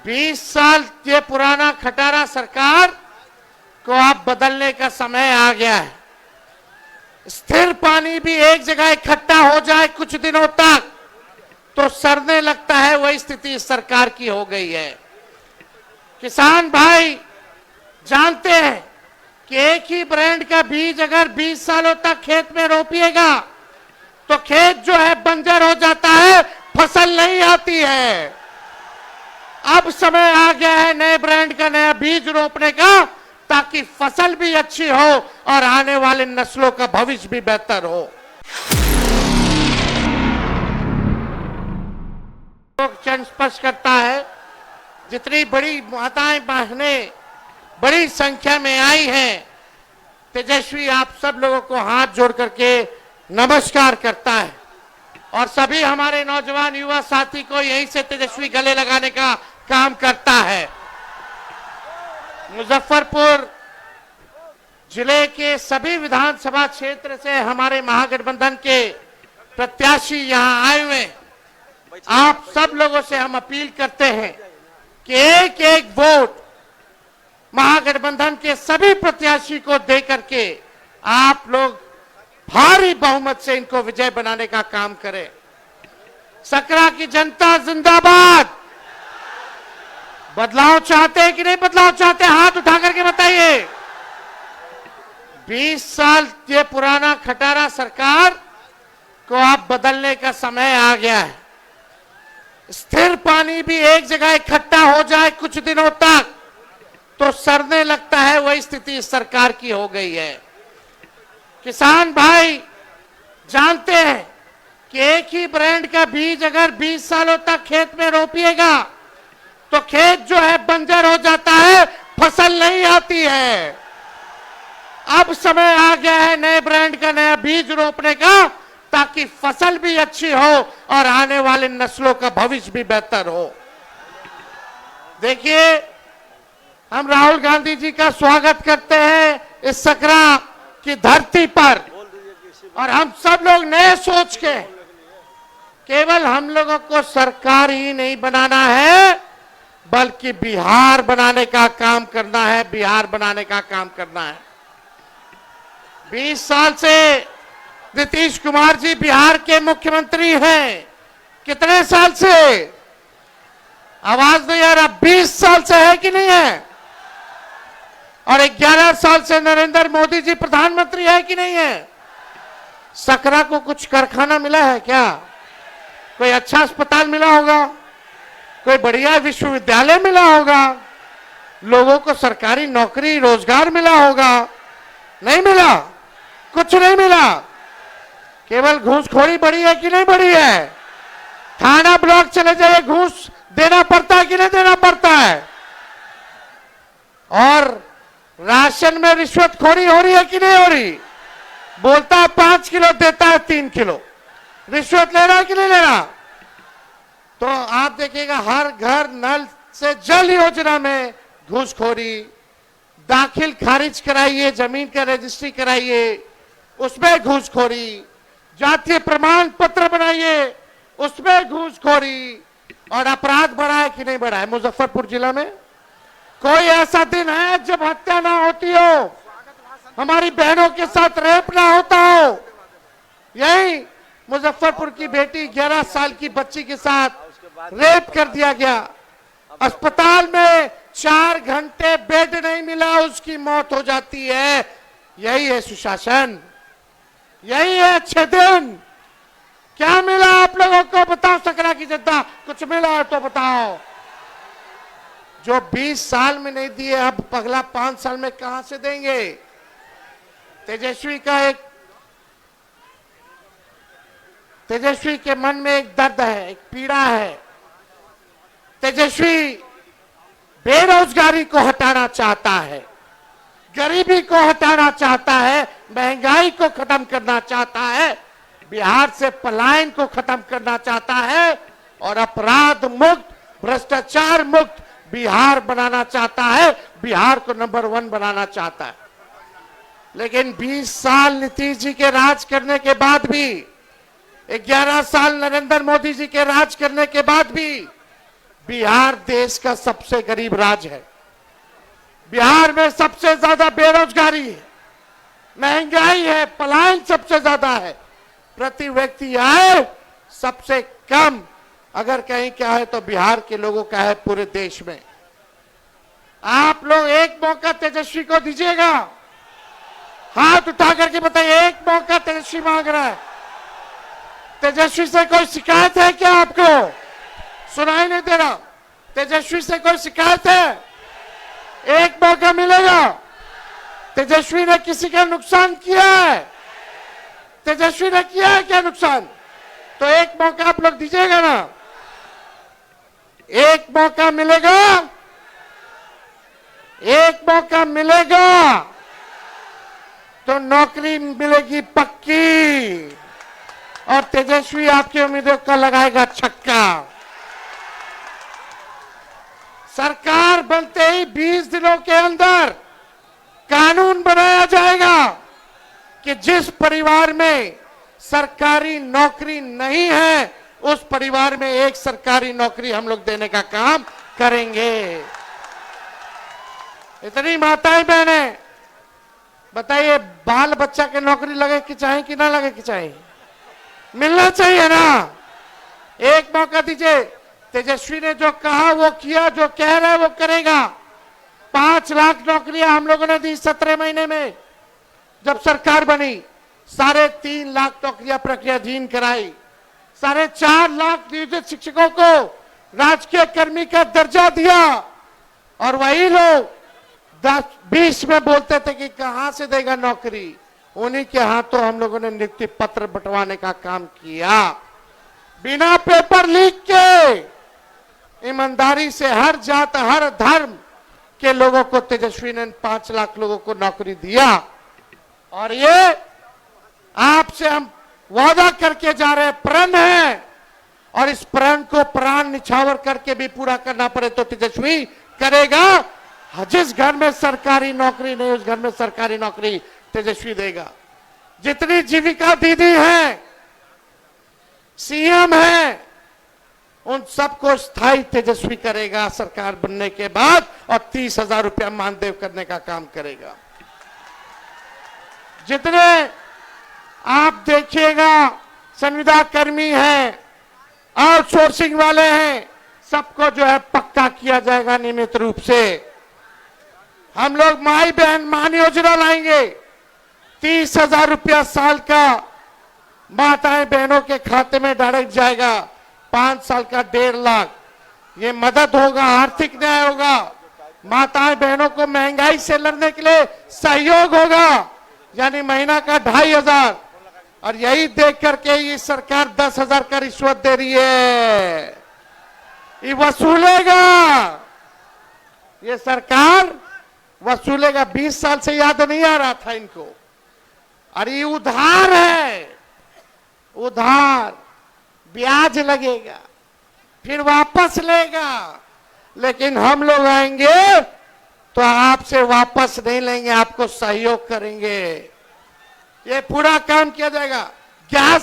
20 साल ये पुराना खटारा सरकार को अब बदलने का समय आ गया है। स्थिर पानी भी एक जगह इकट्ठा हो जाए कुछ दिनों तक तो सड़ने लगता है, वही स्थिति इस सरकार की हो गई है। किसान भाई जानते हैं कि एक ही ब्रांड का बीज अगर 20 सालों तक खेत में रोपिएगा तो खेत जो है बंजर हो जाता है, फसल नहीं आती है। अब समय आ गया है नए ब्रांड का नया बीज रोपने का, ताकि फसल भी अच्छी हो और आने वाले नस्लों का भविष्य भी बेहतर हो। चंद स्पष्ट करता है, जितनी बड़ी माताएं बहनें बड़ी संख्या में आई हैं, तेजस्वी आप सब लोगों को हाथ जोड़ करके नमस्कार करता है और सभी हमारे नौजवान युवा साथी को यहीं से तेजस्वी गले लगाने का काम करता है। मुजफ्फरपुर जिले के सभी विधानसभा क्षेत्र से हमारे महागठबंधन के प्रत्याशी यहां आए हुए। आप सब लोगों से हम अपील करते हैं कि एक एक वोट महागठबंधन के सभी प्रत्याशी को दे करके आप लोग भारी बहुमत से इनको विजय बनाने का काम करें। सकरा की जनता जिंदाबाद। बदलाव चाहते हैं कि नहीं बदलाव चाहते, हाथ उठा करके बताइए। 20 साल ये पुराना खटारा सरकार को अब बदलने का समय आ गया है। स्थिर पानी भी एक जगह इकट्ठा हो जाए कुछ दिनों तक तो सड़ने लगता है, वही स्थिति इस सरकार की हो गई है। किसान भाई जानते हैं कि एक ही ब्रांड का बीज अगर 20 सालों तक खेत में रोपिएगा तो खेत जो है बंजर हो जाता है, फसल नहीं आती है। अब समय आ गया है नए ब्रांड का नया बीज रोपने का, ताकि फसल भी अच्छी हो और आने वाले नस्लों का भविष्य भी बेहतर हो। देखिए, हम राहुल गांधी जी का स्वागत करते हैं इस सकरा की धरती पर, और हम सब लोग नए सोच के केवल हम लोगों को सरकार ही नहीं बनाना है, बल्कि बिहार बनाने का काम करना है। बिहार बनाने का काम करना है। 20 साल से नीतीश कुमार जी बिहार के मुख्यमंत्री हैं। कितने साल से? आवाज नहीं आ रहा। 20 साल से है कि नहीं है? और 11 साल से नरेंद्र मोदी जी प्रधानमंत्री है कि नहीं है? सकरा को कुछ कारखाना मिला है क्या? कोई अच्छा अस्पताल मिला होगा, कोई बढ़िया विश्वविद्यालय मिला होगा, लोगों को सरकारी नौकरी रोजगार मिला होगा? नहीं मिला, कुछ नहीं मिला। केवल घूसखोरी बढ़ी है कि नहीं बढ़ी है? थाना ब्लॉक चले जाइए, घूस देना पड़ता है कि नहीं देना पड़ता है? और राशन में रिश्वतखोरी हो रही है कि नहीं हो रही? बोलता है 5 किलो, देता है 3 किलो। रिश्वत ले रहा है कि नहीं ले रहा? तो आप देखिएगा, हर घर नल से जल योजना में घूसखोरी, दाखिल खारिज कराइए, जमीन का रजिस्ट्री कराइए, उसमें घूसखोरी, जातीय प्रमाण पत्र बनाइए, उसमें घूसखोरी, और अपराध बढ़ा है कि नहीं बढ़ा है? मुजफ्फरपुर जिला में कोई ऐसा दिन है जब हत्या ना होती हो, हमारी बहनों के साथ रेप ना होता हो? यही मुजफ्फरपुर की बेटी 11 साल की बच्ची के साथ रेप कर दिया गया। अस्पताल में 4 घंटे बेड नहीं मिला, उसकी मौत हो जाती है। यही है सुशासन, यही है अच्छे दिन। क्या मिला आप लोगों को? बताओ सकरा की जनता, कुछ मिला है तो बताओ। जो 20 साल में नहीं दिए, अब अगला 5 साल में कहां से देंगे? तेजस्वी के मन में एक दर्द है, एक पीड़ा है। तेजस्वी बेरोजगारी को हटाना चाहता है, गरीबी को हटाना चाहता है, महंगाई को खत्म करना चाहता है, बिहार से पलायन को खत्म करना चाहता है, और अपराध मुक्त, भ्रष्टाचार मुक्त बिहार बनाना चाहता है। बिहार को नंबर 1 बनाना चाहता है। लेकिन 20 साल नीतीश जी के राज करने के बाद भी, 11 साल नरेंद्र मोदी जी के राज करने के बाद भी बिहार देश का सबसे गरीब राज्य है। बिहार में सबसे ज्यादा बेरोजगारी है, महंगाई है, पलायन सबसे ज्यादा है, प्रति व्यक्ति आय सबसे कम अगर कहीं क्या है तो बिहार के लोगों का है पूरे देश में। आप लोग एक मौका तेजस्वी को दीजिएगा? हाथ उठा करके बताइए, एक मौका तेजस्वी मांग रहा है। तेजस्वी से कोई शिकायत है क्या? आपको सुनाई नहीं दे रहा? तेजस्वी से कोई शिकायत है? एक मौका मिलेगा। तेजस्वी ने किसी का नुकसान किया है? तेजस्वी ने किया है क्या नुकसान? तो एक मौका आप लोग दीजिएगा ना? एक मौका मिलेगा, एक मौका मिलेगा तो नौकरी मिलेगी पक्की, और तेजस्वी आपकी उम्मीदों का लगाएगा छक्का। सरकार बनते ही 20 दिनों के अंदर कानून बनाया जाएगा कि जिस परिवार में सरकारी नौकरी नहीं है उस परिवार में एक सरकारी नौकरी हम लोग देने का काम करेंगे। इतनी माताएं बहनें बताइए, बाल बच्चा के नौकरी लगे कि चाहे कि ना लगे कि चाहे, मिलना चाहिए ना? एक मौका दीजिए। तेजस्वी ने जो कहा वो किया, जो कह रहा है वो करेगा। 5 लाख नौकरियां हम लोगों ने दी 17 महीने में जब सरकार बनी। 3.5 लाख नौकरियां प्रक्रियाधीन कराई। 4.5 लाख नियोजित शिक्षकों को राजकीय कर्मी का दर्जा दिया। और वही लोग 10-20 में बोलते थे कि कहां से देगा नौकरी, उन्हीं के हाथों हम लोगों ने नियुक्ति पत्र बंटवाने का काम किया। बिना पेपर लीक के ईमानदारी से हर जात हर धर्म के लोगों को तेजस्वी ने 5 लाख लोगों को नौकरी दिया। और ये आपसे हम वादा करके जा रहे हैं, प्रण है, और इस प्रण को प्राण निछावर करके भी पूरा करना पड़े तो तेजस्वी करेगा। जिस घर में सरकारी नौकरी नहीं उस घर में सरकारी नौकरी तेजस्वी देगा। जितनी जीविका दीदी हैं, सीएम हैं, उन सबको स्थायी तेजस्वी करेगा सरकार बनने के बाद, और 30,000 रुपया मानदेय करने का काम करेगा। जितने आप देखिएगा संविदा कर्मी हैं, आउटसोर्सिंग वाले हैं, सबको जो है पक्का किया जाएगा नियमित रूप से। हम लोग माई बहन मान योजना लाएंगे। 30,000 रुपया साल का माताएं बहनों के खाते में डायरेक्ट जाएगा। 5 साल का 1.5 लाख। ये मदद होगा, आर्थिक न्याय होगा, माताएं बहनों को महंगाई से लड़ने के लिए सहयोग होगा, यानी महीना का 2,500। और यही देख करके ये सरकार 10,000 का रिश्वत दे रही है, ये वसूलेगा, ये सरकार वसूलेगा। 20 साल से याद नहीं आ रहा था इनको। अरे ये उधार है, उधार, ब्याज लगेगा, फिर वापस लेगा। लेकिन हम लोग आएंगे तो आपसे वापस नहीं लेंगे, आपको सहयोग करेंगे। ये पूरा काम किया जाएगा। गैस